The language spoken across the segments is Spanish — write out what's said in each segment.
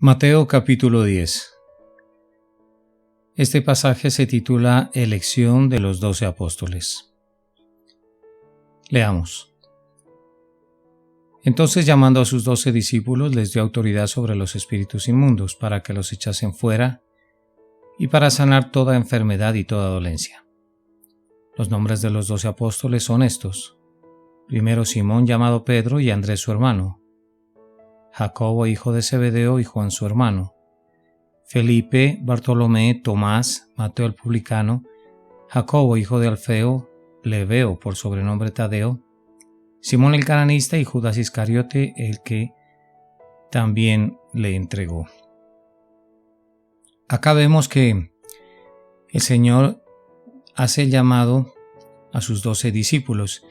Mateo capítulo 10. Este pasaje se titula Elección de los 12 apóstoles. Leamos. Entonces, llamando a sus 12 discípulos, les dio autoridad sobre los espíritus inmundos para que los echasen fuera y para sanar toda enfermedad y toda dolencia. Los nombres de los 12 apóstoles son estos: primero Simón llamado Pedro y Andrés su hermano, Jacobo hijo de Zebedeo y Juan su hermano, Felipe, Bartolomé, Tomás, Mateo el publicano, Jacobo hijo de Alfeo, Lebeo por sobrenombre Tadeo, Simón el cananista y Judas Iscariote, el que también le entregó. Acá vemos que el Señor hace el llamado a sus 12 discípulos,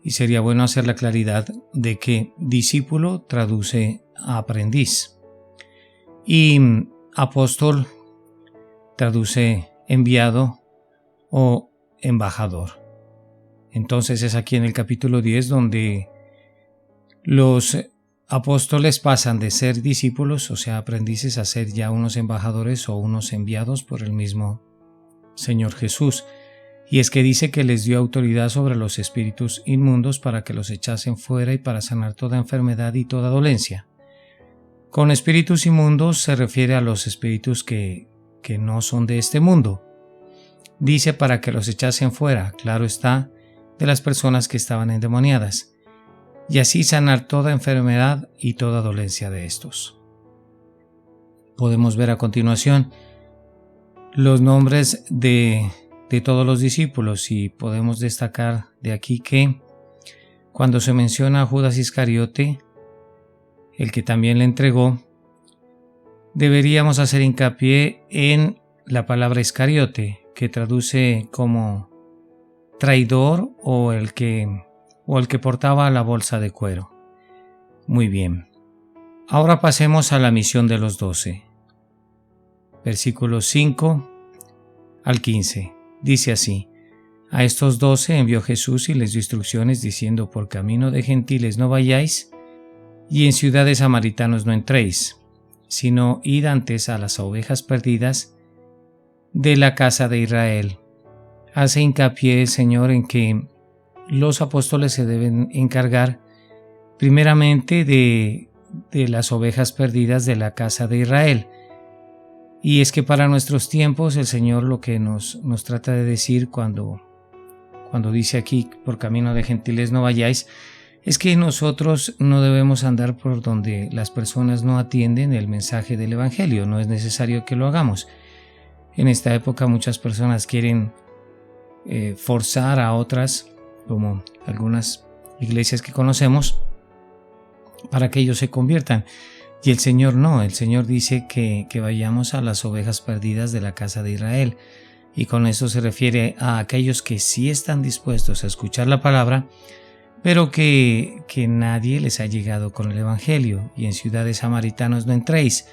y sería bueno hacer la claridad de que discípulo traduce a aprendiz y apóstol traduce enviado o embajador. Entonces es aquí en el capítulo 10 donde los apóstoles pasan de ser discípulos, o sea aprendices, a ser ya unos embajadores o unos enviados por el mismo Señor Jesús. Y es que dice que les dio autoridad sobre los espíritus inmundos para que los echasen fuera y para sanar toda enfermedad y toda dolencia. Con espíritus inmundos se refiere a los espíritus que no son de este mundo. Dice para que los echasen fuera, claro está, de las personas que estaban endemoniadas, y así sanar toda enfermedad y toda dolencia de estos. Podemos ver a continuación los nombres de todos los discípulos, y podemos destacar de aquí que cuando se menciona a Judas Iscariote, el que también le entregó, deberíamos hacer hincapié en la palabra Iscariote, que traduce como traidor o el que portaba la bolsa de cuero. Muy bien. Ahora pasemos a la misión de los 12. Versículos 5 al 15. Dice así: a estos 12 envió Jesús y les dio instrucciones diciendo: por camino de gentiles no vayáis, y en ciudades samaritanos no entréis, sino id antes a las ovejas perdidas de la casa de Israel. Hace hincapié el Señor en que los apóstoles se deben encargar primeramente de las ovejas perdidas de la casa de Israel. Y es que para nuestros tiempos el Señor lo que nos trata de decir cuando dice aquí por camino de gentiles no vayáis, es que nosotros no debemos andar por donde las personas no atienden el mensaje del Evangelio. No es necesario que lo hagamos. En esta época muchas personas quieren forzar a otras, como algunas iglesias que conocemos, para que ellos se conviertan. Y el Señor no, el Señor dice que vayamos a las ovejas perdidas de la casa de Israel. Y con eso se refiere a aquellos que sí están dispuestos a escuchar la palabra, pero que nadie les ha llegado con el Evangelio. Y en ciudades samaritanos no entréis.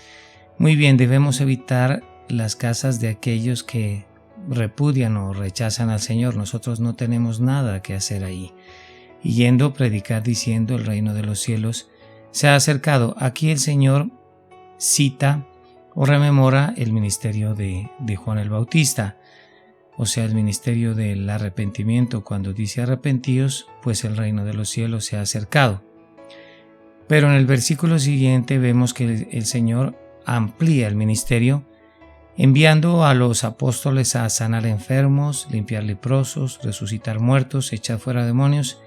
Muy bien, debemos evitar las casas de aquellos que repudian o rechazan al Señor. Nosotros no tenemos nada que hacer ahí. Y yendo, predicar diciendo: el reino de los cielos se ha acercado. Aquí el Señor cita o rememora el ministerio de Juan el Bautista, o sea, el ministerio del arrepentimiento. Cuando dice arrepentíos, pues el reino de los cielos se ha acercado. Pero en el versículo siguiente vemos que el Señor amplía el ministerio, enviando a los apóstoles a sanar enfermos, limpiar leprosos, resucitar muertos, echar fuera demonios,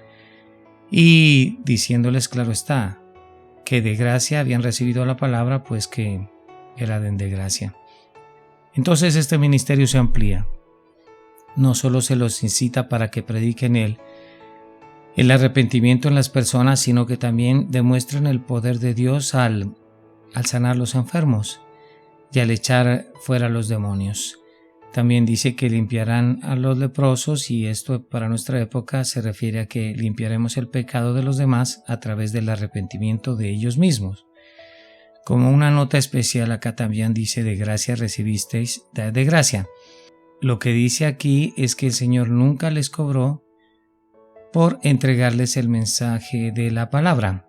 y diciéndoles, claro está, que de gracia habían recibido la palabra, pues que era de gracia. Entonces este ministerio se amplía. No solo se los incita para que prediquen el arrepentimiento en las personas, sino que también demuestran el poder de Dios al sanar los enfermos y al echar fuera los demonios. También dice que limpiarán a los leprosos, y esto para nuestra época se refiere a que limpiaremos el pecado de los demás a través del arrepentimiento de ellos mismos. Como una nota especial, acá también dice: de gracia recibisteis, dad de gracia. Lo que dice aquí es que el Señor nunca les cobró por entregarles el mensaje de la palabra.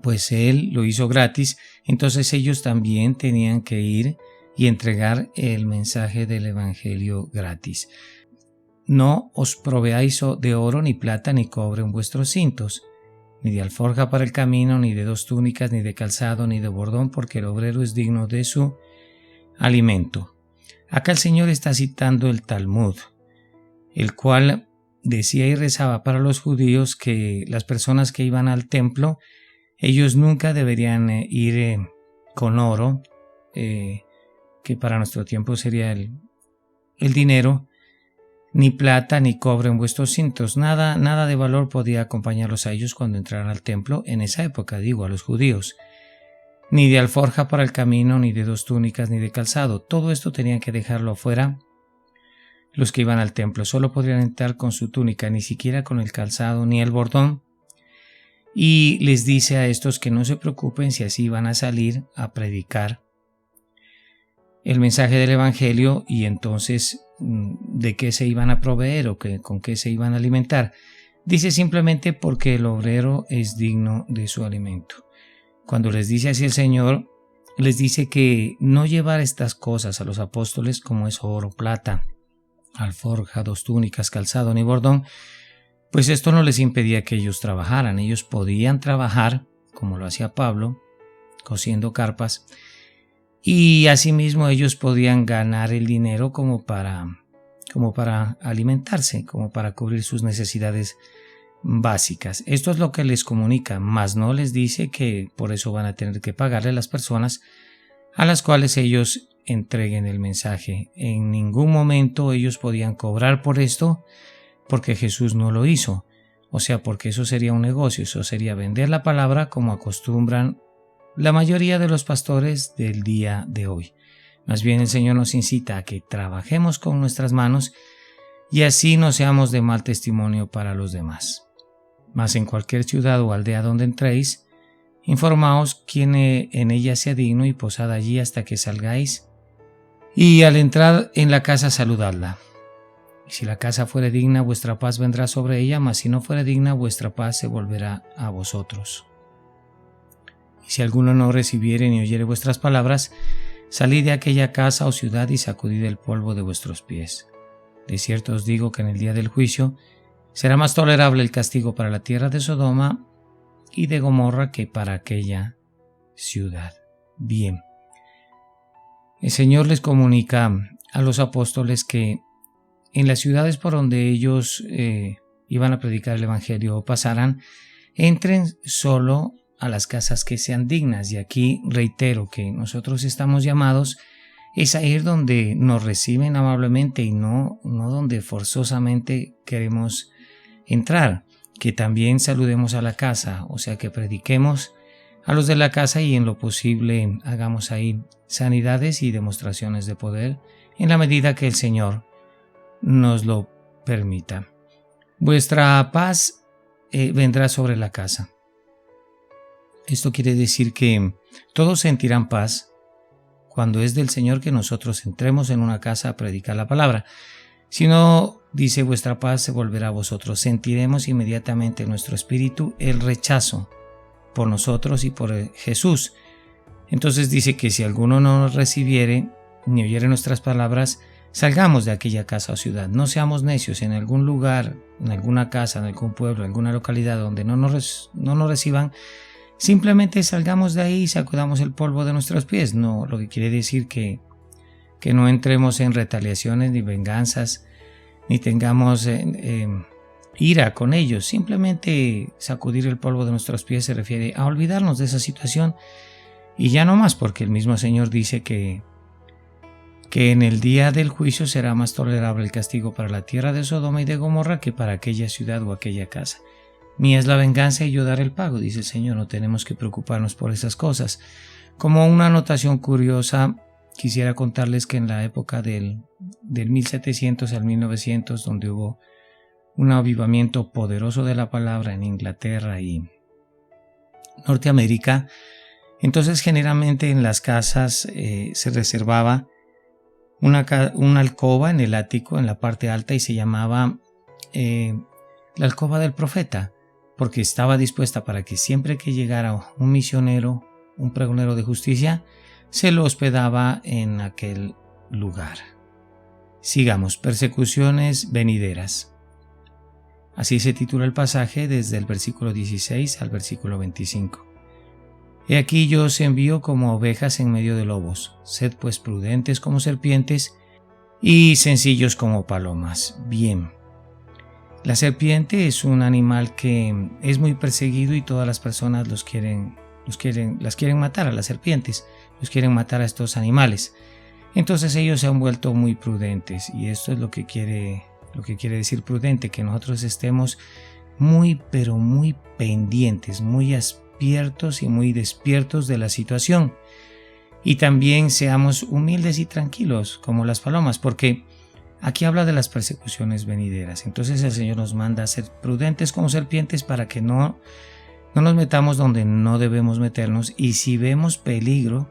pues Él lo hizo gratis, entonces ellos también tenían que ir y entregar el mensaje del Evangelio gratis. No os proveáis de oro, ni plata, ni cobre en vuestros cintos, ni de alforja para el camino, ni de 2 túnicas, ni de calzado, ni de bordón, porque el obrero es digno de su alimento. Acá el Señor está citando el Talmud, el cual decía y rezaba para los judíos que las personas que iban al templo, ellos nunca deberían ir con oro, que para nuestro tiempo sería el dinero, ni plata ni cobre en vuestros cintos. Nada de valor podía acompañarlos a ellos cuando entraran al templo en esa época, a los judíos. Ni de alforja para el camino, ni de 2 túnicas, ni de calzado. Todo esto tenían que dejarlo afuera. Los que iban al templo solo podrían entrar con su túnica, ni siquiera con el calzado ni el bordón. Y les dice a estos que no se preocupen si así van a salir a predicar el mensaje del Evangelio, y entonces de qué se iban a proveer o con qué se iban a alimentar. Dice simplemente porque el obrero es digno de su alimento. Cuando les dice así el Señor, les dice que no llevar estas cosas a los apóstoles, como es oro, plata, alforja, 2 túnicas, calzado ni bordón, pues esto no les impedía que ellos trabajaran. Ellos podían trabajar, como lo hacía Pablo, cosiendo carpas, y asimismo ellos podían ganar el dinero como para alimentarse, como para cubrir sus necesidades básicas. Esto es lo que les comunica, mas no les dice que por eso van a tener que pagarle a las personas a las cuales ellos entreguen el mensaje. En ningún momento ellos podían cobrar por esto, porque Jesús no lo hizo. O sea, porque eso sería un negocio, eso sería vender la palabra como acostumbran la mayoría de los pastores del día de hoy. Más bien el Señor nos incita a que trabajemos con nuestras manos y así no seamos de mal testimonio para los demás. Mas en cualquier ciudad o aldea donde entréis, informaos quién en ella sea digno y posad allí hasta que salgáis, y al entrar en la casa saludadla. Y si la casa fuere digna, vuestra paz vendrá sobre ella, mas si no fuere digna, vuestra paz se volverá a vosotros. Y si alguno no recibiere ni oyere vuestras palabras, salid de aquella casa o ciudad y sacudid el polvo de vuestros pies. De cierto os digo que en el día del juicio será más tolerable el castigo para la tierra de Sodoma y de Gomorra que para aquella ciudad. Bien. El Señor les comunica a los apóstoles que en las ciudades por donde ellos iban a predicar el Evangelio o pasaran, entren solo a las casas que sean dignas. Y aquí reitero que nosotros estamos llamados es a ir donde nos reciben amablemente y no donde forzosamente queremos entrar. Que también saludemos a la casa, o sea que prediquemos a los de la casa y en lo posible hagamos ahí sanidades y demostraciones de poder en la medida que el Señor nos lo permita. Vuestra paz vendrá sobre la casa. Esto quiere decir que todos sentirán paz cuando es del Señor que nosotros entremos en una casa a predicar la palabra. Si no, dice, vuestra paz se volverá a vosotros. Sentiremos inmediatamente en nuestro espíritu el rechazo por nosotros y por Jesús. Entonces dice que si alguno no nos recibiere ni oyere nuestras palabras, salgamos de aquella casa o ciudad. No seamos necios en algún lugar, en alguna casa, en algún pueblo, en alguna localidad donde no nos reciban. Simplemente salgamos de ahí y sacudamos el polvo de nuestros pies. No, lo que quiere decir que no entremos en retaliaciones ni venganzas, ni tengamos ira con ellos. Simplemente sacudir el polvo de nuestros pies se refiere a olvidarnos de esa situación y ya no más, porque el mismo Señor dice que en el día del juicio será más tolerable el castigo para la tierra de Sodoma y de Gomorra que para aquella ciudad o aquella casa. Mía es la venganza y yo daré el pago, dice el Señor. No tenemos que preocuparnos por esas cosas. Como una anotación curiosa, quisiera contarles que en la época del 1700 al 1900, donde hubo un avivamiento poderoso de la palabra en Inglaterra y Norteamérica, entonces generalmente en las casas se reservaba una alcoba en el ático, en la parte alta, y se llamaba la alcoba del profeta, porque estaba dispuesta para que siempre que llegara un misionero, un pregonero de justicia, se lo hospedaba en aquel lugar. Sigamos, persecuciones venideras. Así se titula el pasaje desde el versículo 16 al versículo 25. He aquí yo os envío como ovejas en medio de lobos. Sed pues prudentes como serpientes y sencillos como palomas. Bien. La serpiente es un animal que es muy perseguido y todas las personas las quieren matar a las serpientes, los quieren matar a estos animales. Entonces ellos se han vuelto muy prudentes y esto es lo que quiere decir prudente, que nosotros estemos muy pero muy pendientes, muy abiertos y muy despiertos de la situación. Y también seamos humildes y tranquilos como las palomas, porque aquí habla de las persecuciones venideras. Entonces el Señor nos manda a ser prudentes como serpientes para que no nos metamos donde no debemos meternos, y si vemos peligro,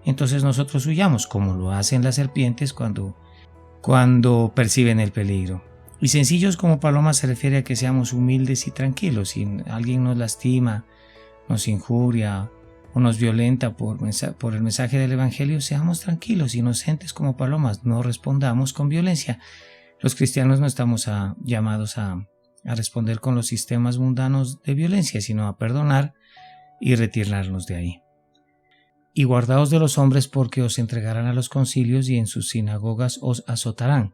entonces nosotros huyamos, como lo hacen las serpientes cuando perciben el peligro. Y sencillos como palomas se refiere a que seamos humildes y tranquilos. Si alguien nos lastima, nos injuria o nos violenta por el mensaje del Evangelio, seamos tranquilos, inocentes como palomas, no respondamos con violencia. Los cristianos no estamos llamados a responder con los sistemas mundanos de violencia, sino a perdonar y retirarnos de ahí. Y guardaos de los hombres, porque os entregarán a los concilios y en sus sinagogas os azotarán,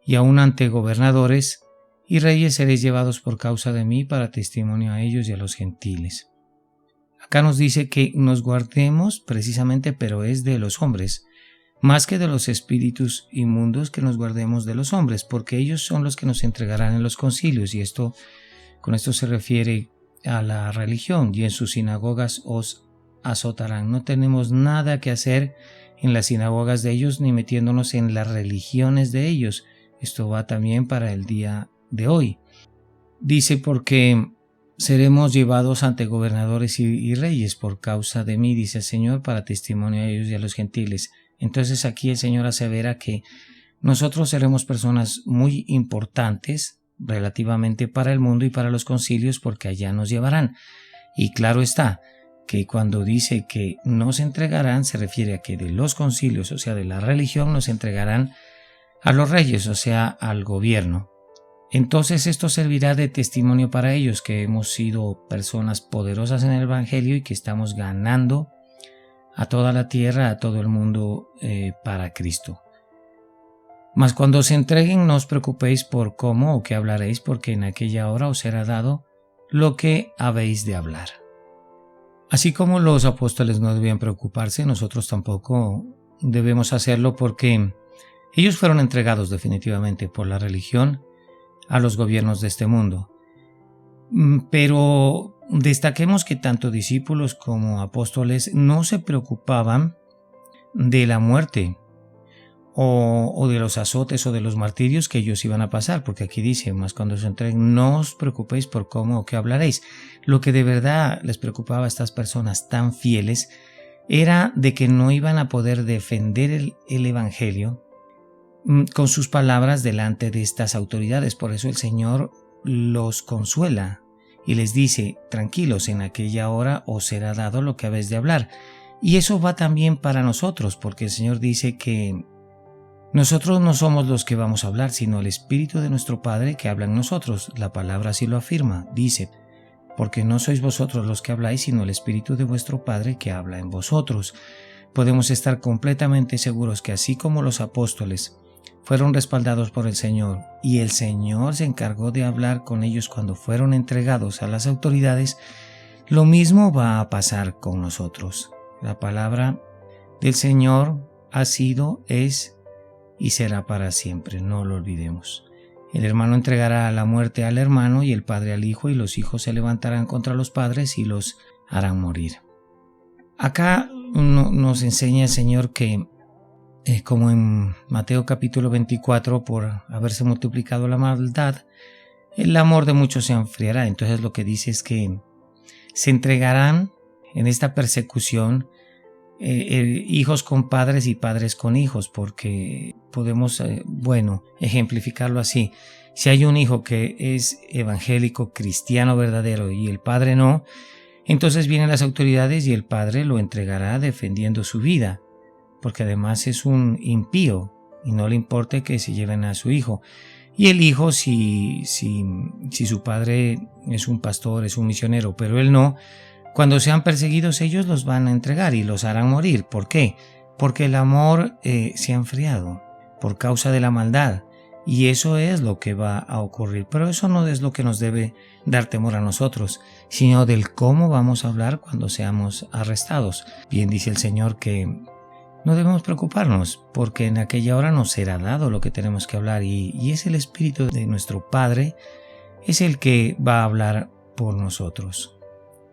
y aun ante gobernadores y reyes seréis llevados por causa de mí para testimonio a ellos y a los gentiles. Acá nos dice que nos guardemos precisamente, pero es de los hombres, más que de los espíritus inmundos, que nos guardemos de los hombres, porque ellos son los que nos entregarán en los concilios, y con esto se refiere a la religión, y en sus sinagogas os azotarán. No tenemos nada que hacer en las sinagogas de ellos, ni metiéndonos en las religiones de ellos. Esto va también para el día de hoy. Dice, porque seremos llevados ante gobernadores y reyes por causa de mí, dice el Señor, para testimonio a ellos y a los gentiles. Entonces aquí el Señor asevera que nosotros seremos personas muy importantes relativamente para el mundo y para los concilios, porque allá nos llevarán. Y claro está que cuando dice que nos entregarán, se refiere a que de los concilios, o sea, de la religión, nos entregarán a los reyes, o sea, al gobierno. Entonces esto servirá de testimonio para ellos, que hemos sido personas poderosas en el Evangelio y que estamos ganando a toda la tierra, a todo el mundo para Cristo. Mas cuando os entreguen, no os preocupéis por cómo o qué hablaréis, porque en aquella hora os será dado lo que habéis de hablar. Así como los apóstoles no debían preocuparse, nosotros tampoco debemos hacerlo, porque ellos fueron entregados definitivamente por la religión a los gobiernos de este mundo. Pero destaquemos que tanto discípulos como apóstoles no se preocupaban de la muerte o de los azotes o de los martirios que ellos iban a pasar, porque aquí dice, más cuando se entreguen, no os preocupéis por cómo o qué hablaréis. Lo que de verdad les preocupaba a estas personas tan fieles era de que no iban a poder defender el Evangelio con sus palabras delante de estas autoridades. Por eso el Señor los consuela y les dice, tranquilos, en aquella hora os será dado lo que habéis de hablar. Y eso va también para nosotros, porque el Señor dice que nosotros no somos los que vamos a hablar, sino el Espíritu de nuestro Padre que habla en nosotros. La palabra así lo afirma, dice, porque no sois vosotros los que habláis, sino el Espíritu de vuestro Padre que habla en vosotros. Podemos estar completamente seguros que así como los apóstoles fueron respaldados por el Señor y el Señor se encargó de hablar con ellos cuando fueron entregados a las autoridades, lo mismo va a pasar con nosotros. La palabra del Señor ha sido, es y será para siempre, no lo olvidemos. El hermano entregará a la muerte al hermano y el padre al hijo, y los hijos se levantarán contra los padres y los harán morir. Acá nos enseña el Señor que como en Mateo capítulo 24, por haberse multiplicado la maldad, el amor de muchos se enfriará. Entonces lo que dice es que se entregarán en esta persecución hijos con padres y padres con hijos, porque podemos, ejemplificarlo así. Si hay un hijo que es evangélico, cristiano verdadero y el padre no, entonces vienen las autoridades y el padre lo entregará defendiendo su vida, porque además es un impío y no le importa que se lleven a su hijo. Y el hijo, si su padre es un pastor, es un misionero, pero él no, cuando sean perseguidos ellos los van a entregar y los harán morir. ¿Por qué? Porque el amor se ha enfriado por causa de la maldad. Y eso es lo que va a ocurrir. Pero eso no es lo que nos debe dar temor a nosotros, sino del cómo vamos a hablar cuando seamos arrestados. Bien dice el Señor que no debemos preocuparnos, porque en aquella hora nos será dado lo que tenemos que hablar y es el Espíritu de nuestro Padre, es el que va a hablar por nosotros.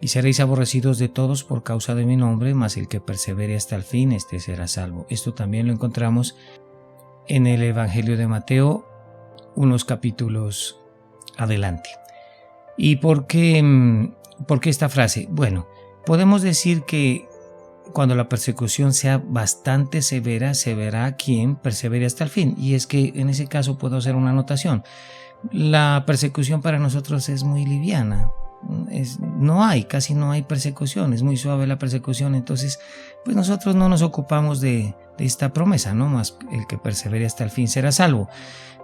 Y seréis aborrecidos de todos por causa de mi nombre, mas el que persevere hasta el fin, este será salvo. Esto también lo encontramos en el Evangelio de Mateo, unos capítulos adelante. ¿Y por qué esta frase? Bueno, podemos decir que cuando la persecución sea bastante severa, se verá quién persevere hasta el fin. Y es que en ese caso puedo hacer una anotación. La persecución para nosotros es muy liviana. Casi no hay persecución, es muy suave la persecución. Entonces, pues nosotros no nos ocupamos de esta promesa, ¿no? Más el que persevere hasta el fin será salvo.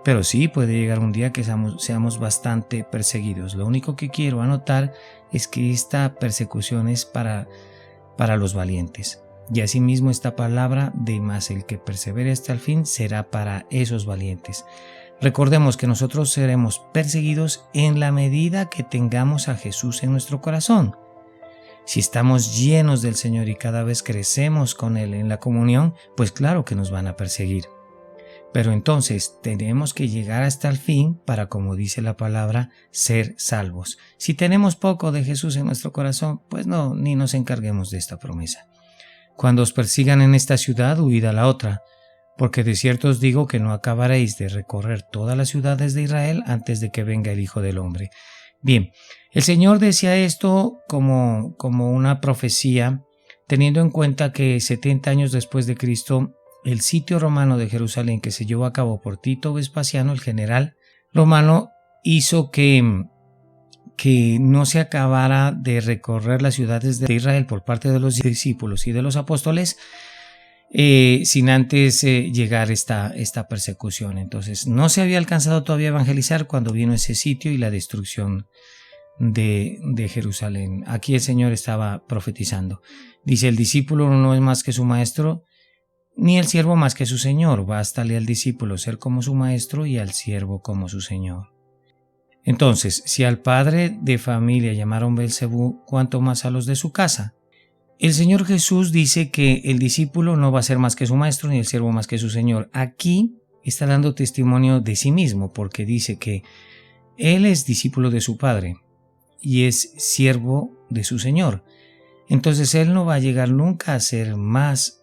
Pero sí puede llegar un día que seamos bastante perseguidos. Lo único que quiero anotar es que esta persecución es para los valientes. Y asimismo esta palabra de más el que persevere hasta el fin será para esos valientes. Recordemos que nosotros seremos perseguidos en la medida que tengamos a Jesús en nuestro corazón. Si estamos llenos del Señor y cada vez crecemos con Él en la comunión, pues claro que nos van a perseguir. Pero entonces tenemos que llegar hasta el fin para, como dice la palabra, ser salvos. Si tenemos poco de Jesús en nuestro corazón, pues no, ni nos encarguemos de esta promesa. Cuando os persigan en esta ciudad, huid a la otra, porque de cierto os digo que no acabaréis de recorrer todas las ciudades de Israel antes de que venga el Hijo del Hombre. Bien, el Señor decía esto como una profecía, teniendo en cuenta que 70 años después de Cristo, el sitio romano de Jerusalén que se llevó a cabo por Tito Vespasiano, el general romano, hizo que no se acabara de recorrer las ciudades de Israel por parte de los discípulos y de los apóstoles sin antes llegar esta persecución. Entonces no se había alcanzado todavía a evangelizar cuando vino ese sitio y la destrucción de Jerusalén. Aquí el Señor estaba profetizando. Dice: el discípulo no es más que su maestro, ni el siervo más que su señor. Bástale al discípulo ser como su maestro y al siervo como su señor. Entonces, si al padre de familia llamaron Beelzebú, ¿cuánto más a los de su casa? El Señor Jesús dice que el discípulo no va a ser más que su maestro ni el siervo más que su señor. Aquí está dando testimonio de sí mismo, porque dice que él es discípulo de su padre y es siervo de su señor. Entonces él no va a llegar nunca a ser más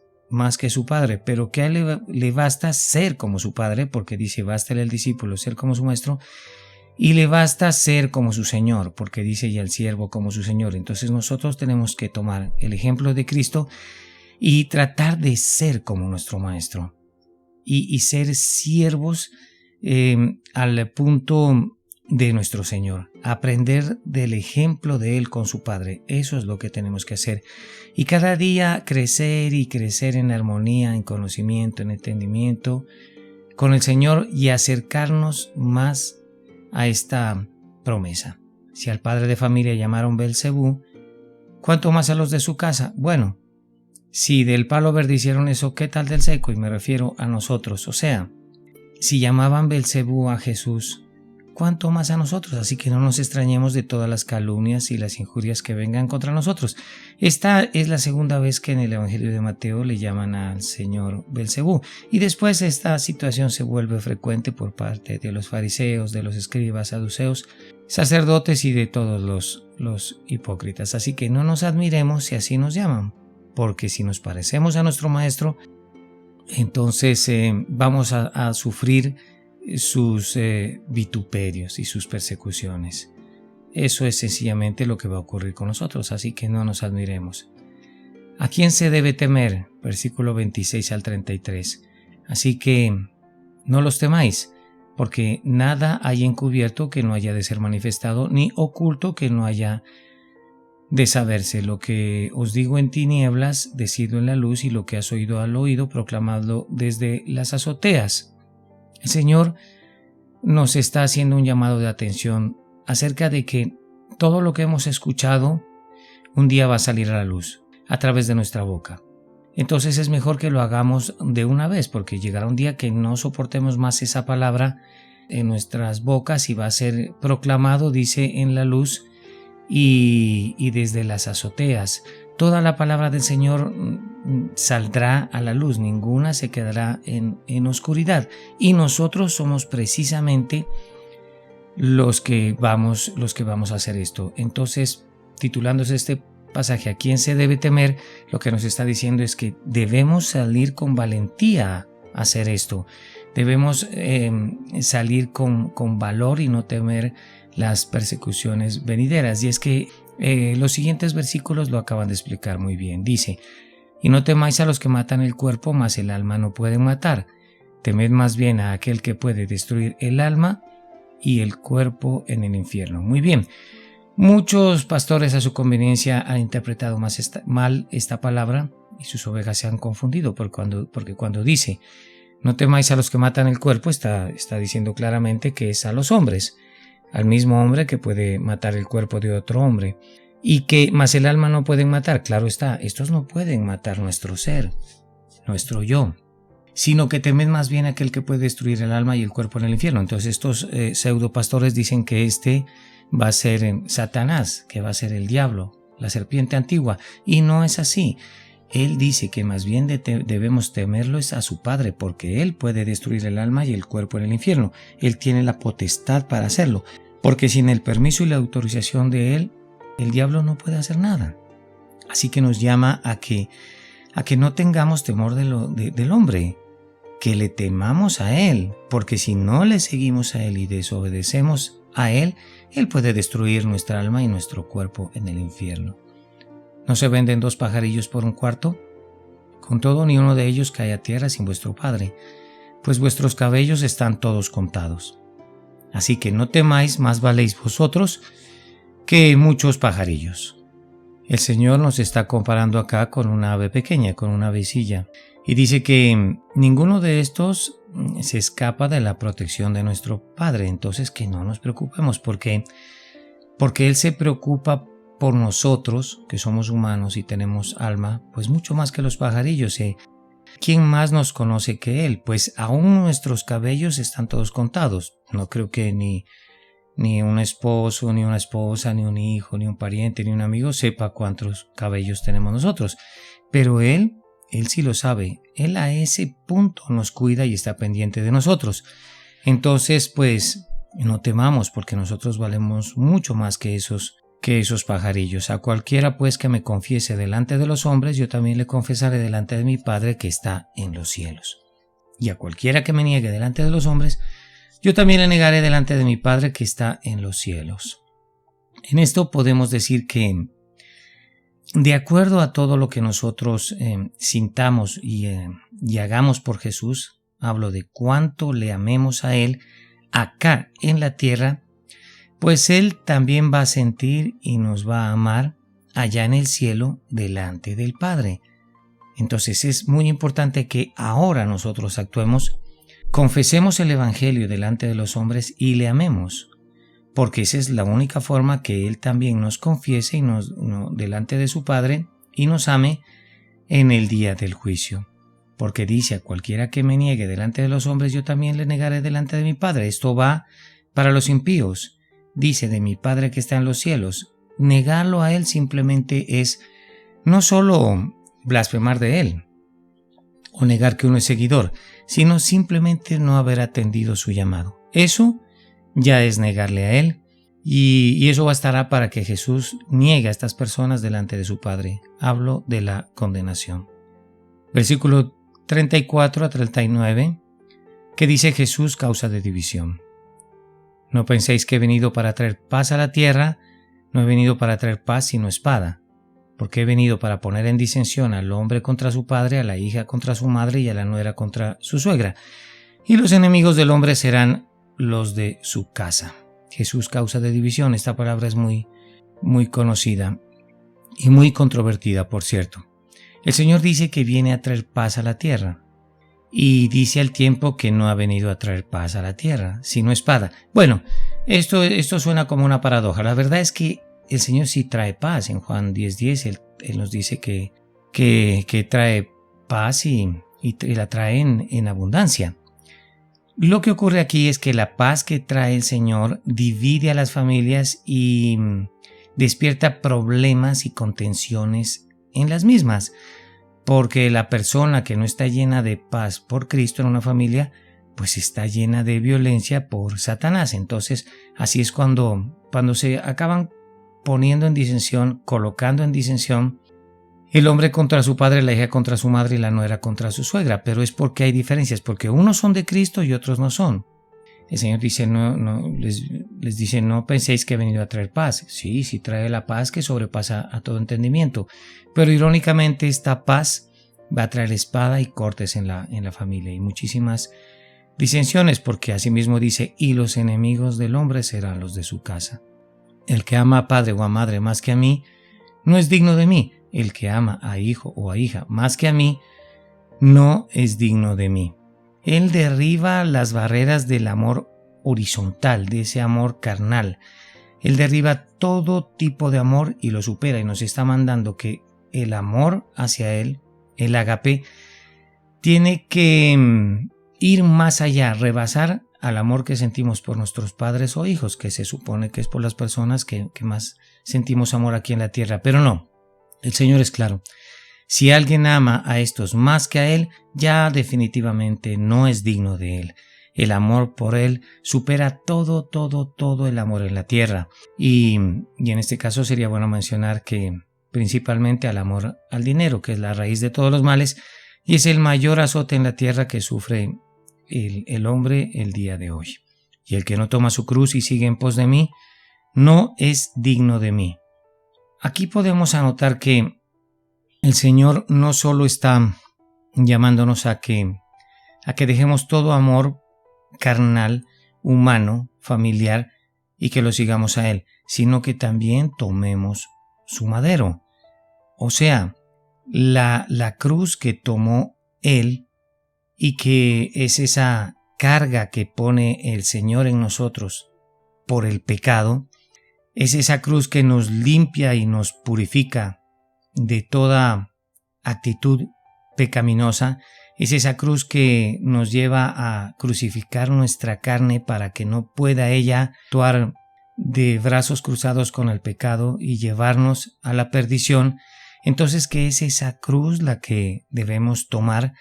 que su padre, pero que a él le basta ser como su padre, porque dice: bástale al discípulo ser como su maestro, y le basta ser como su Señor, porque dice: y al siervo como su Señor. Entonces nosotros tenemos que tomar el ejemplo de Cristo y tratar de ser como nuestro Maestro y ser siervos al punto de nuestro Señor, aprender del ejemplo de Él con su Padre. Eso es lo que tenemos que hacer, y cada día crecer y crecer en armonía, en conocimiento, en entendimiento con el Señor y acercarnos más a esta promesa. Si al padre de familia llamaron Beelzebú, ¿cuánto más a los de su casa? Bueno, si del palo verde hicieron eso, ¿qué tal del seco? Y me refiero a nosotros. O sea, si llamaban Beelzebú a Jesús, ¿cuánto más a nosotros? Así que no nos extrañemos de todas las calumnias y las injurias que vengan contra nosotros. Esta es la segunda vez que en el Evangelio de Mateo le llaman al Señor Beelzebú, y después esta situación se vuelve frecuente por parte de los fariseos, de los escribas, saduceos, sacerdotes y de todos los hipócritas. Así que no nos admiremos si así nos llaman, porque si nos parecemos a nuestro Maestro, entonces vamos a sufrir sus vituperios y sus persecuciones. Eso es sencillamente lo que va a ocurrir con nosotros, así que no nos admiremos. ¿A quién se debe temer? Versículo 26 al 33. Así que no los temáis, porque nada hay encubierto que no haya de ser manifestado, ni oculto que no haya de saberse. Lo que os digo en tinieblas, decidlo en la luz, y lo que has oído al oído, proclamadlo desde las azoteas. El Señor nos está haciendo un llamado de atención acerca de que todo lo que hemos escuchado un día va a salir a la luz a través de nuestra boca. Entonces es mejor que lo hagamos de una vez, porque llegará un día que no soportemos más esa palabra en nuestras bocas y va a ser proclamado, dice, en la luz y desde las azoteas. Toda la palabra del Señor saldrá a la luz, ninguna se quedará en oscuridad. Y nosotros somos precisamente los que vamos a hacer esto. Entonces, titulándose este pasaje, ¿a quién se debe temer?, lo que nos está diciendo es que debemos salir con valentía a hacer esto. Debemos salir con valor y no temer las persecuciones venideras. Y es que los siguientes versículos lo acaban de explicar muy bien. Dice: y no temáis a los que matan el cuerpo, mas el alma no pueden matar. Temed más bien a aquel que puede destruir el alma y el cuerpo en el infierno. Muy bien. Muchos pastores a su conveniencia han interpretado mal esta palabra y sus ovejas se han confundido, porque cuando dice no temáis a los que matan el cuerpo, está diciendo claramente que es a los hombres, al mismo hombre que puede matar el cuerpo de otro hombre, y que más el alma no pueden matar. Claro está, estos no pueden matar nuestro ser, nuestro yo, sino que temed más bien a aquel que puede destruir el alma y el cuerpo en el infierno. Entonces estos pseudopastores dicen que va a ser Satanás, que va a ser el diablo, la serpiente antigua, y no es así. Él dice que más bien debemos temerlo es a su Padre, porque Él puede destruir el alma y el cuerpo en el infierno. Él tiene la potestad para hacerlo, porque sin el permiso y la autorización de Él, el diablo no puede hacer nada. Así que nos llama a que no tengamos temor del hombre, que le temamos a Él, porque si no le seguimos a Él y desobedecemos a Él, Él puede destruir nuestra alma y nuestro cuerpo en el infierno. ¿No se venden 2 pajarillos por un cuarto? Con todo, ni uno de ellos cae a tierra sin vuestro Padre, pues vuestros cabellos están todos contados. Así que no temáis, más valéis vosotros que muchos pajarillos. El Señor nos está comparando acá con una ave pequeña, con una avecilla, y dice que ninguno de estos se escapa de la protección de nuestro Padre. Entonces que no nos preocupemos, porque Él se preocupa por nosotros, que somos humanos y tenemos alma, pues mucho más que los pajarillos. ¿Quién más nos conoce que Él? Pues aún nuestros cabellos están todos contados. No creo que ni un esposo, ni una esposa, ni un hijo, ni un pariente, ni un amigo sepa cuántos cabellos tenemos nosotros. Pero Él sí lo sabe. Él a ese punto nos cuida y está pendiente de nosotros. Entonces, pues, no temamos, porque nosotros valemos mucho más que esos pajarillos. A cualquiera, pues, que me confiese delante de los hombres, yo también le confesaré delante de mi Padre que está en los cielos. Y a cualquiera que me niegue delante de los hombres, yo también le negaré delante de mi Padre que está en los cielos. En esto podemos decir que, de acuerdo a todo lo que nosotros sintamos y hagamos por Jesús, hablo de cuánto le amemos a Él acá en la tierra, pues Él también va a sentir y nos va a amar allá en el cielo delante del Padre. Entonces es muy importante que ahora nosotros actuemos, confesemos el Evangelio delante de los hombres y le amemos, porque esa es la única forma que Él también nos confiese delante de su Padre y nos ame en el día del juicio. Porque dice: a cualquiera que me niegue delante de los hombres, yo también le negaré delante de mi Padre. Esto va para los impíos. Dice: de mi Padre que está en los cielos. Negarlo a Él simplemente es no solo blasfemar de Él o negar que uno es seguidor, sino simplemente no haber atendido su llamado. Eso ya es negarle a Él, y eso bastará para que Jesús niegue a estas personas delante de su Padre. Hablo de la condenación. Versículo 34 a 39, que dice Jesús: causa de división. No penséis que he venido para traer paz a la tierra. No he venido para traer paz sino espada, porque he venido para poner en disensión al hombre contra su padre, a la hija contra su madre y a la nuera contra su suegra. Y los enemigos del hombre serán los de su casa. Jesús, causa de división. Esta palabra es muy conocida y muy controvertida, por cierto. El Señor dice que viene a traer paz a la tierra. Y dice al tiempo que no ha venido a traer paz a la tierra, sino espada. Bueno, esto suena como una paradoja. La verdad es que el Señor sí trae paz. En Juan 10:10 él nos dice que trae paz y la trae en abundancia. Lo que ocurre aquí es que la paz que trae el Señor divide a las familias y despierta problemas y contenciones en las mismas. Porque la persona que no está llena de paz por Cristo en una familia, pues está llena de violencia por Satanás. Entonces, así es cuando se acaban poniendo en disensión, colocando en disensión, el hombre contra su padre, la hija contra su madre y la nuera contra su suegra. Pero es porque hay diferencias, porque unos son de Cristo y otros no son. El Señor dice, les dice, no penséis que he venido a traer paz. Sí, sí trae la paz que sobrepasa a todo entendimiento. Pero irónicamente esta paz va a traer espada y cortes en la familia y muchísimas disensiones, porque asimismo dice, y los enemigos del hombre serán los de su casa. El que ama a padre o a madre más que a mí, no es digno de mí. El que ama a hijo o a hija más que a mí, no es digno de mí. Él derriba las barreras del amor horizontal, de ese amor carnal. Él derriba todo tipo de amor y lo supera y nos está mandando que el amor hacia Él, el ágape, tiene que ir más allá, rebasar al amor que sentimos por nuestros padres o hijos, que se supone que es por las personas que más sentimos amor aquí en la tierra. Pero no, el Señor es claro. Si alguien ama a estos más que a Él, ya definitivamente no es digno de Él. El amor por Él supera todo el amor en la tierra. Y en este caso sería bueno mencionar que principalmente al amor al dinero, que es la raíz de todos los males, y es el mayor azote en la tierra que sufre el hombre el día de hoy. Y el que no toma su cruz y sigue en pos de mí, no es digno de mí. Aquí podemos anotar que el Señor no solo está llamándonos a que dejemos todo amor carnal, humano, familiar y que lo sigamos a Él, sino que también tomemos su madero. O sea, la cruz que tomó Él y que es esa carga que pone el Señor en nosotros por el pecado, es esa cruz que nos limpia y nos purifica de toda actitud pecaminosa. Es esa cruz que nos lleva a crucificar nuestra carne para que no pueda ella actuar de brazos cruzados con el pecado y llevarnos a la perdición. Entonces, ¿qué es esa cruz la que debemos tomar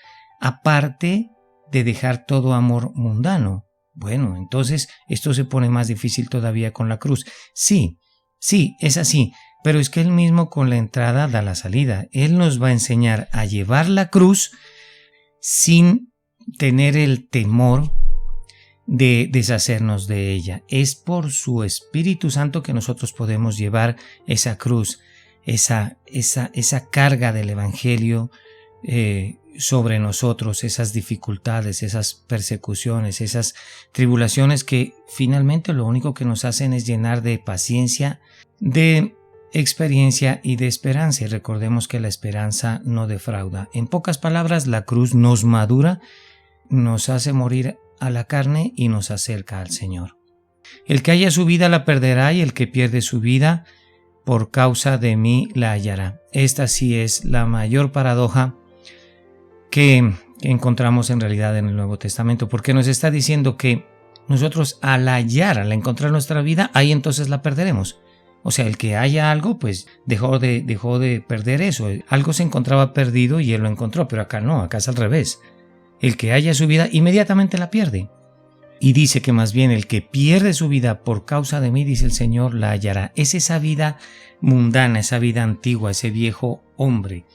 aparte de dejar todo amor mundano? Bueno, entonces esto se pone más difícil todavía con la cruz. Sí, es así. Pero es que Él mismo con la entrada da la salida. Él nos va a enseñar a llevar la cruz sin tener el temor de deshacernos de ella. Es por su Espíritu Santo que nosotros podemos llevar esa cruz, esa carga del Evangelio sobre nosotros, esas dificultades, esas persecuciones, esas tribulaciones que finalmente lo único que nos hacen es llenar de paciencia, de experiencia y de esperanza. Y recordemos que la esperanza no defrauda. En pocas palabras, la cruz nos madura, nos hace morir a la carne y nos acerca al Señor. El que haya su vida la perderá y el que pierde su vida por causa de mí la hallará. Esta sí es la mayor paradoja que encontramos en realidad en el Nuevo Testamento, porque nos está diciendo que nosotros al encontrar nuestra vida, ahí entonces la perderemos. O sea, el que haya algo, pues dejó de perder eso. Algo se encontraba perdido y él lo encontró, pero acá no, acá es al revés. El que haya su vida, inmediatamente la pierde. Y dice que más bien el que pierde su vida por causa de mí, dice el Señor, la hallará. Es esa vida mundana, esa vida antigua, ese viejo hombre,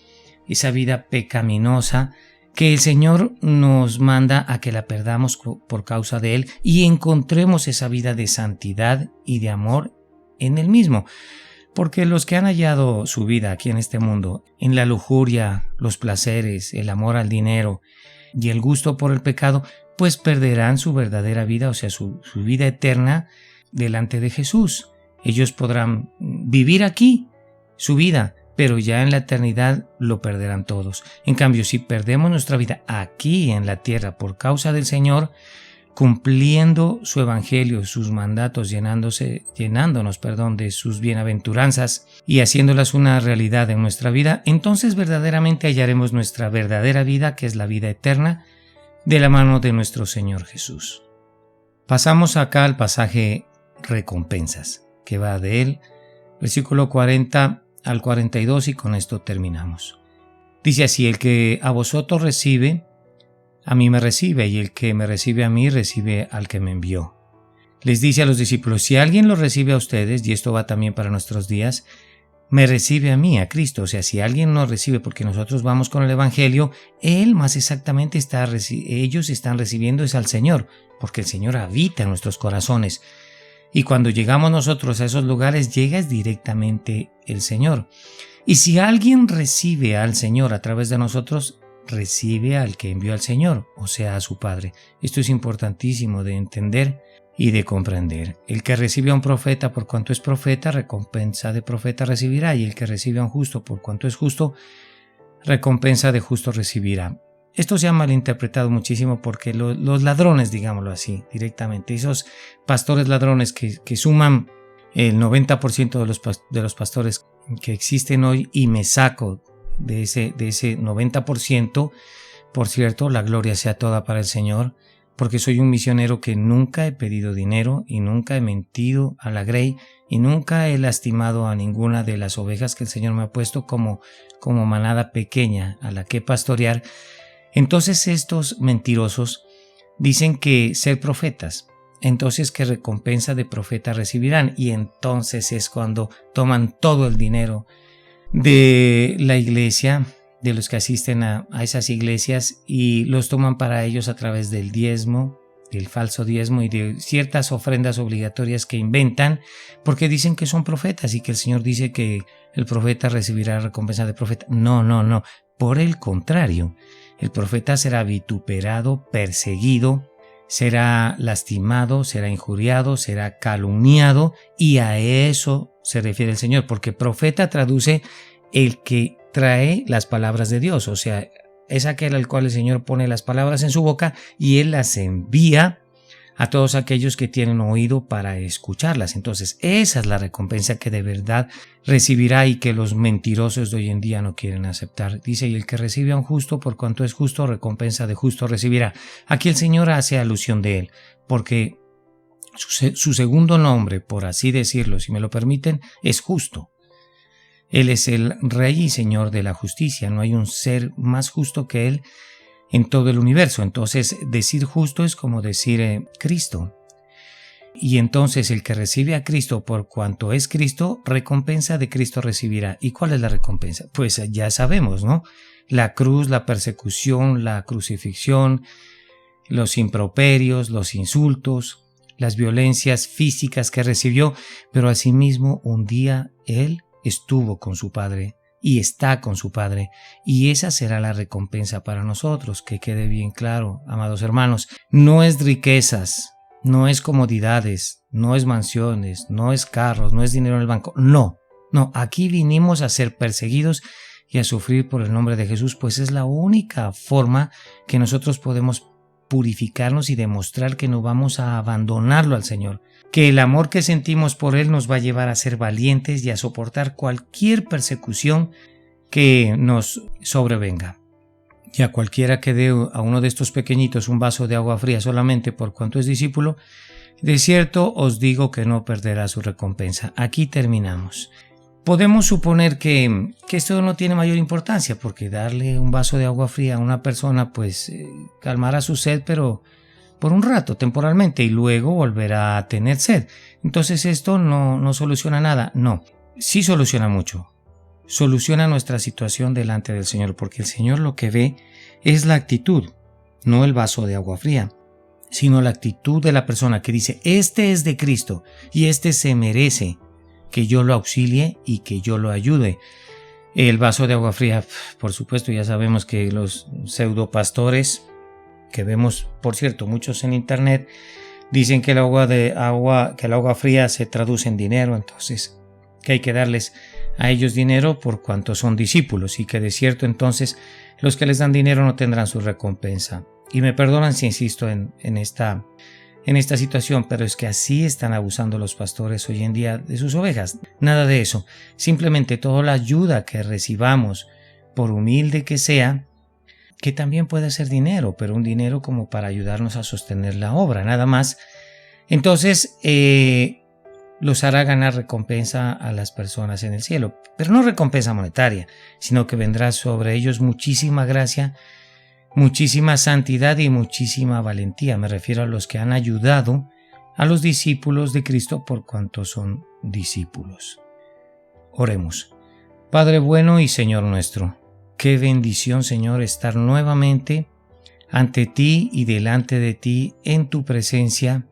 esa vida pecaminosa que el Señor nos manda a que la perdamos por causa de Él y encontremos esa vida de santidad y de amor en Él mismo. Porque los que han hallado su vida aquí en este mundo, en la lujuria, los placeres, el amor al dinero y el gusto por el pecado, pues perderán su verdadera vida, o sea, su vida eterna delante de Jesús. Ellos podrán vivir aquí su vida, pero ya en la eternidad lo perderán todos. En cambio, si perdemos nuestra vida aquí en la tierra por causa del Señor, cumpliendo su evangelio, sus mandatos, llenándonos de sus bienaventuranzas y haciéndolas una realidad en nuestra vida, entonces verdaderamente hallaremos nuestra verdadera vida, que es la vida eterna, de la mano de nuestro Señor Jesús. Pasamos acá al pasaje recompensas, que va de él, versículo 40 al 42, y con esto terminamos. Dice así: el que a vosotros recibe, a mí me recibe, y el que me recibe a mí, recibe al que me envió. Les dice a los discípulos: si alguien los recibe a ustedes, y esto va también para nuestros días, me recibe a mí, a Cristo. O sea, si alguien nos recibe porque nosotros vamos con el Evangelio, Él más exactamente ellos están recibiendo es al Señor, porque el Señor habita en nuestros corazones. Y cuando llegamos nosotros a esos lugares, llega directamente el Señor. Y si alguien recibe al Señor a través de nosotros, recibe al que envió al Señor, o sea, a su Padre. Esto es importantísimo de entender y de comprender. El que recibe a un profeta por cuanto es profeta, recompensa de profeta recibirá, y el que recibe a un justo por cuanto es justo, recompensa de justo recibirá. Esto se ha malinterpretado muchísimo porque los ladrones, digámoslo así, directamente, esos pastores ladrones que suman el 90% de los pastores que existen hoy, y me saco de ese 90%, por cierto, la gloria sea toda para el Señor, porque soy un misionero que nunca he pedido dinero y nunca he mentido a la grey y nunca he lastimado a ninguna de las ovejas que el Señor me ha puesto como manada pequeña a la que pastorear. Entonces estos mentirosos dicen que ser profetas, entonces qué recompensa de profeta recibirán, y entonces es cuando toman todo el dinero de la iglesia, de los que asisten a esas iglesias, y los toman para ellos a través del diezmo, del falso diezmo y de ciertas ofrendas obligatorias que inventan, porque dicen que son profetas y que el Señor dice que el profeta recibirá recompensa de profeta. No. Por el contrario, el profeta será vituperado, perseguido, será lastimado, será injuriado, será calumniado, y a eso se refiere el Señor, porque profeta traduce el que trae las palabras de Dios, o sea, es aquel al cual el Señor pone las palabras en su boca y Él las envía a todos aquellos que tienen oído para escucharlas. Entonces, esa es la recompensa que de verdad recibirá y que los mentirosos de hoy en día no quieren aceptar. Dice: y el que recibe a un justo por cuanto es justo, recompensa de justo recibirá. Aquí el Señor hace alusión de Él, porque su segundo nombre, por así decirlo, si me lo permiten, es justo. Él es el Rey y Señor de la justicia. No hay un ser más justo que Él en todo el universo. Entonces, decir justo es como decir Cristo. Y entonces el que recibe a Cristo por cuanto es Cristo, recompensa de Cristo recibirá. ¿Y cuál es la recompensa? Pues ya sabemos, ¿no? La cruz, la persecución, la crucifixión, los improperios, los insultos, las violencias físicas que recibió, pero asimismo un día Él estuvo con su Padre y está con su Padre, y esa será la recompensa para nosotros. Que quede bien claro, amados hermanos, no es riquezas, no es comodidades, no es mansiones, no es carros, no es dinero en el banco, no, aquí vinimos a ser perseguidos y a sufrir por el nombre de Jesús, pues es la única forma que nosotros podemos purificarnos y demostrar que no vamos a abandonarlo al Señor, que el amor que sentimos por Él nos va a llevar a ser valientes y a soportar cualquier persecución que nos sobrevenga. Y a cualquiera que dé a uno de estos pequeñitos un vaso de agua fría solamente por cuanto es discípulo, de cierto os digo que no perderá su recompensa. Aquí terminamos. Podemos suponer que esto no tiene mayor importancia, porque darle un vaso de agua fría a una persona pues calmará su sed, pero por un rato, temporalmente, y luego volverá a tener sed. Entonces esto no soluciona nada. No, sí soluciona mucho. Soluciona nuestra situación delante del Señor, porque el Señor lo que ve es la actitud, no el vaso de agua fría, sino la actitud de la persona que dice: este es de Cristo y este se merece que yo lo auxilie y que yo lo ayude. El vaso de agua fría, por supuesto, ya sabemos que los pseudopastores que vemos, por cierto, muchos en internet, dicen que el agua fría se traduce en dinero, entonces que hay que darles a ellos dinero por cuanto son discípulos, y que de cierto entonces los que les dan dinero no tendrán su recompensa. Y me perdonan si insisto en esta situación, pero es que así están abusando los pastores hoy en día de sus ovejas. Nada de eso, simplemente toda la ayuda que recibamos, por humilde que sea, que también puede ser dinero, pero un dinero como para ayudarnos a sostener la obra, nada más. Entonces, los hará ganar recompensa a las personas en el cielo, pero no recompensa monetaria, sino que vendrá sobre ellos muchísima gracia, muchísima santidad y muchísima valentía. Me refiero a los que han ayudado a los discípulos de Cristo por cuanto son discípulos. Oremos. Padre bueno y Señor nuestro, qué bendición, Señor, estar nuevamente ante ti y delante de ti en tu presencia,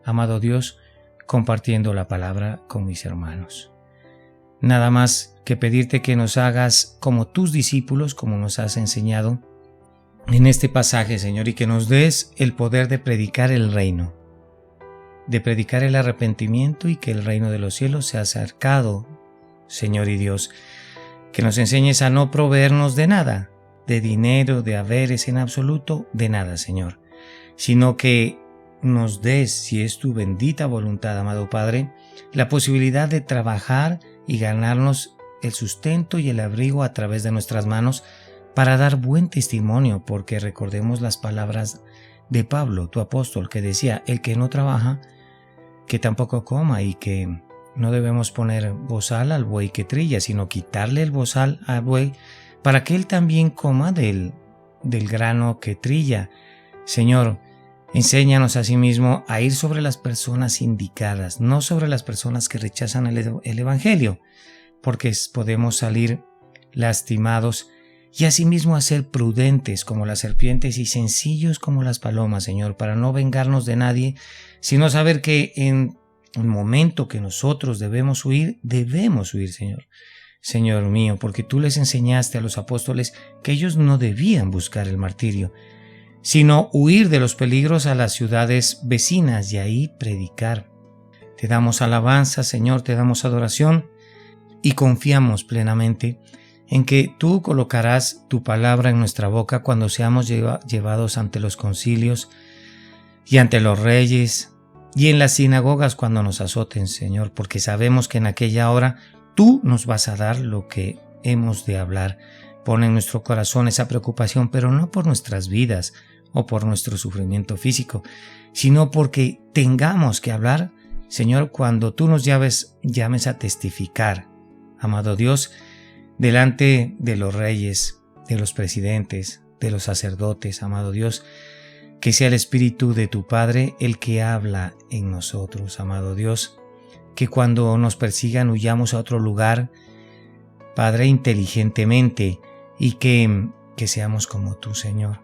amado Dios, compartiendo la palabra con mis hermanos. Nada más que pedirte que nos hagas como tus discípulos, como nos has enseñado en este pasaje, Señor, y que nos des el poder de predicar el reino, de predicar el arrepentimiento y que el reino de los cielos se ha acercado, Señor y Dios. Que nos enseñes a no proveernos de nada, de dinero, de haberes en absoluto, de nada, Señor, sino que nos des, si es tu bendita voluntad, amado Padre, la posibilidad de trabajar y ganarnos el sustento y el abrigo a través de nuestras manos para dar buen testimonio, porque recordemos las palabras de Pablo, tu apóstol, que decía, el que no trabaja, que tampoco coma, y que no debemos poner bozal al buey que trilla, sino quitarle el bozal al buey para que él también coma del grano que trilla. Señor, enséñanos asimismo a ir sobre las personas indicadas, no sobre las personas que rechazan el Evangelio, porque podemos salir lastimados, y asimismo a ser prudentes como las serpientes y sencillos como las palomas, Señor, para no vengarnos de nadie, sino saber que en el momento que nosotros debemos huir, Señor. Señor mío, porque tú les enseñaste a los apóstoles que ellos no debían buscar el martirio, sino huir de los peligros a las ciudades vecinas y ahí predicar. Te damos alabanza, Señor, te damos adoración y confiamos plenamente en que tú colocarás tu palabra en nuestra boca cuando seamos llevados ante los concilios y ante los reyes y en las sinagogas cuando nos azoten, Señor, porque sabemos que en aquella hora tú nos vas a dar lo que hemos de hablar. Pon en nuestro corazón esa preocupación, pero no por nuestras vidas o por nuestro sufrimiento físico, sino porque tengamos que hablar, Señor, cuando tú nos llames a testificar, amado Dios, delante de los reyes, de los presidentes, de los sacerdotes, amado Dios, que sea el Espíritu de tu Padre el que habla en nosotros, amado Dios, que cuando nos persigan huyamos a otro lugar, Padre, inteligentemente, y que seamos como tú, Señor.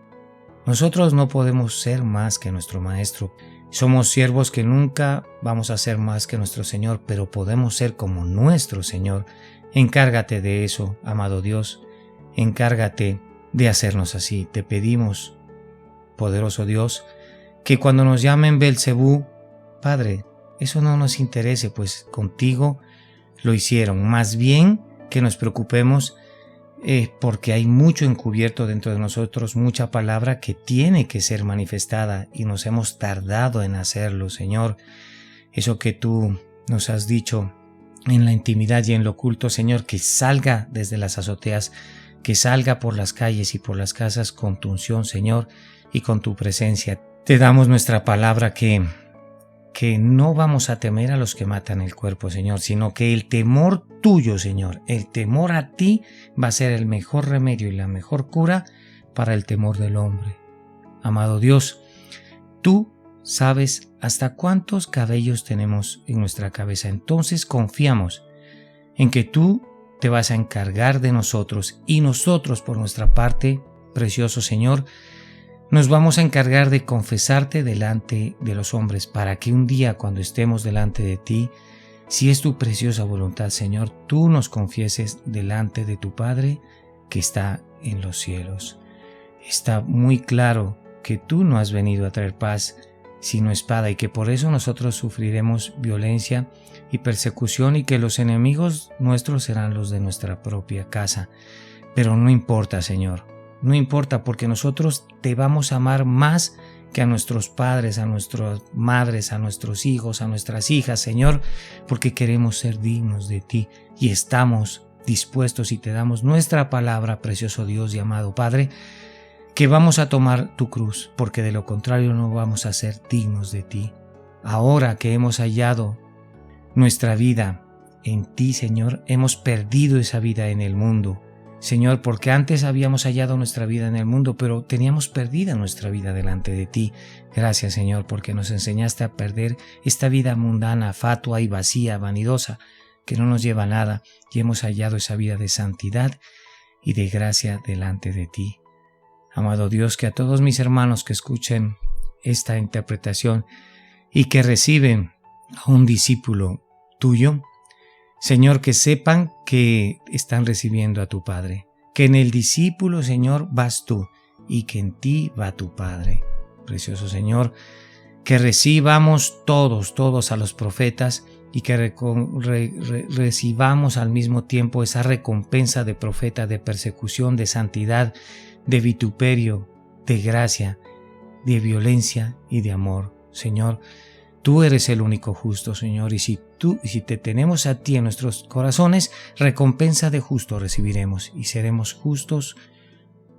Nosotros no podemos ser más que nuestro Maestro. Somos siervos que nunca vamos a ser más que nuestro Señor, pero podemos ser como nuestro Señor. Encárgate de eso, amado Dios. Encárgate de hacernos así. Te pedimos, poderoso Dios, que cuando nos llamen Belcebú, Padre, eso no nos interese, pues contigo lo hicieron. Más bien que nos preocupemos porque hay mucho encubierto dentro de nosotros, mucha palabra que tiene que ser manifestada y nos hemos tardado en hacerlo, Señor. Eso que tú nos has dicho en la intimidad y en lo oculto, Señor, que salga desde las azoteas, que salga por las calles y por las casas con tu unción, Señor, y con tu presencia. Te damos nuestra palabra que no vamos a temer a los que matan el cuerpo, Señor, sino que el temor tuyo, Señor, el temor a ti va a ser el mejor remedio y la mejor cura para el temor del hombre. Amado Dios, tú sabes hasta cuántos cabellos tenemos en nuestra cabeza, entonces confiamos en que tú te vas a encargar de nosotros y nosotros por nuestra parte, precioso Señor, nos vamos a encargar de confesarte delante de los hombres para que un día cuando estemos delante de ti, si es tu preciosa voluntad, Señor, tú nos confieses delante de tu Padre que está en los cielos. Está muy claro que tú no has venido a traer paz, sino espada, y que por eso nosotros sufriremos violencia y persecución, y que los enemigos nuestros serán los de nuestra propia casa. Pero no importa, Señor, no importa, porque nosotros te vamos a amar más que a nuestros padres, a nuestras madres, a nuestros hijos, a nuestras hijas, Señor, porque queremos ser dignos de ti y estamos dispuestos y te damos nuestra palabra, precioso Dios y amado Padre, que vamos a tomar tu cruz, porque de lo contrario no vamos a ser dignos de ti. Ahora que hemos hallado nuestra vida en ti, Señor, hemos perdido esa vida en el mundo. Señor, porque antes habíamos hallado nuestra vida en el mundo, pero teníamos perdida nuestra vida delante de ti. Gracias, Señor, porque nos enseñaste a perder esta vida mundana, fatua y vacía, vanidosa, que no nos lleva a nada, y hemos hallado esa vida de santidad y de gracia delante de ti. Amado Dios, que a todos mis hermanos que escuchen esta interpretación y que reciben a un discípulo tuyo, Señor, que sepan que están recibiendo a tu Padre, que en el discípulo, Señor, vas tú y que en ti va tu Padre. Precioso Señor, que recibamos todos a los profetas y que recibamos al mismo tiempo esa recompensa de profeta, de persecución, de santidad, de vituperio, de gracia, de violencia y de amor. Señor, tú eres el único justo, Señor, y si te tenemos a ti en nuestros corazones, recompensa de justo recibiremos y seremos justos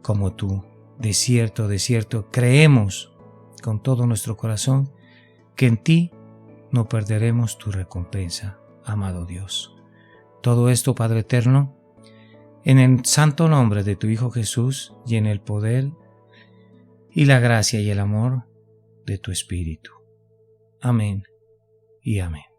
como tú. De cierto, creemos con todo nuestro corazón que en ti no perderemos tu recompensa, amado Dios. Todo esto, Padre eterno, en el santo nombre de tu Hijo Jesús y en el poder y la gracia y el amor de tu Espíritu. Amén y amén.